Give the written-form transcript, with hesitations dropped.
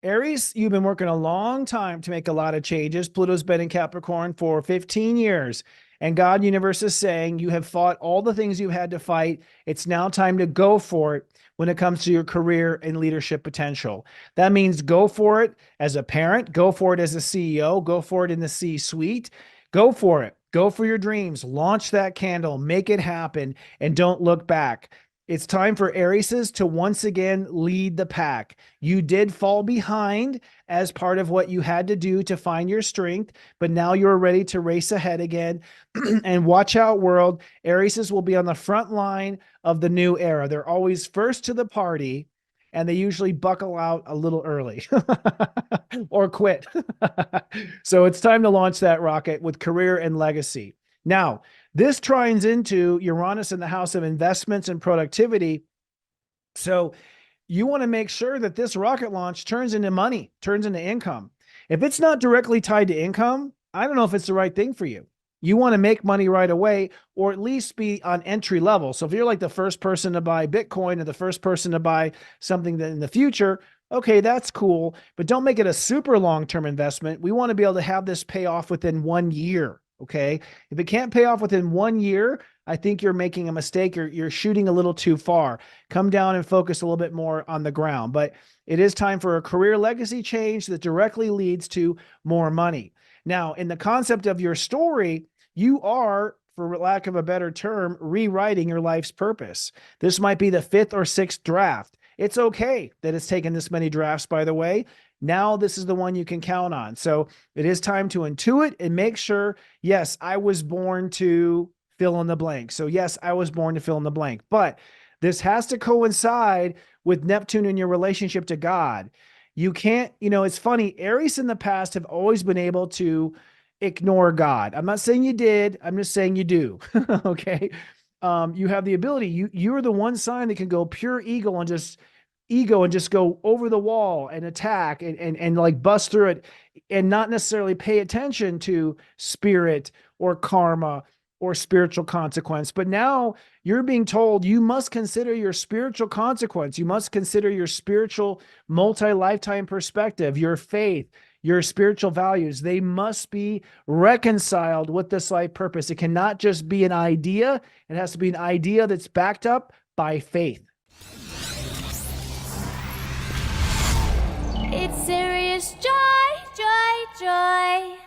Aries, you've been working a long time to make a lot of changes. Pluto's been in Capricorn for 15 years. And God Universe is saying you have fought all the things you had to fight. It's now time to go for it when it comes to your career and leadership potential. That means go for it as a parent, go for it as a CEO, go for it in the C-suite. Go for it. Go for your dreams. Launch that candle, make it happen, and don't look back. It's time for Arieses to once again lead the pack. You did fall behind as part of what you had to do to find your strength, but now you're ready to race ahead again. And watch out, world. Arieses will be on the front line of the new era. They're always first to the party, and they usually buckle out a little early or quit. So it's time to launch that rocket with career and legacy. Now, this trines into Uranus in the house of investments and productivity. So you want to make sure that this rocket launch turns into money, turns into income. If it's not directly tied to income, I don't know if it's the right thing for you. You want to make money right away, or at least be on entry level. So if you're like the first person to buy Bitcoin or the first person to buy something that in the future, okay, that's cool, but don't make it a super long-term investment. We want to be able to have this pay off within 1 year. Okay. If it can't pay off within 1 year, I think you're making a mistake. You're shooting a little too far. Come down and focus a little bit more on the ground. But it is time for a career legacy change that directly leads to more money. Now, in the concept of your story, you are, for lack of a better term, rewriting your life's purpose. This might be the 5th or 6th draft. It's okay that it's taken this many drafts, by the way. Now this is the one you can count on. So it is time to intuit and make sure, yes, I was born to fill in the blank. So yes, I was born to fill in the blank, but this has to coincide with Neptune in your relationship to God. You can't, it's funny. Aries in the past have always been able to ignore God. I'm not saying you did. I'm just saying you do. Okay. You have the ability. You're the one sign that can go pure ego and just go over the wall and attack and like bust through it and not necessarily pay attention to spirit or karma or spiritual consequence. But now you're being told you must consider your spiritual consequence. You must consider your spiritual multi-lifetime perspective, your faith, your spiritual values. They must be reconciled with this life purpose. It cannot just be an idea. It has to be an idea that's backed up by faith. It's serious joy, joy, joy.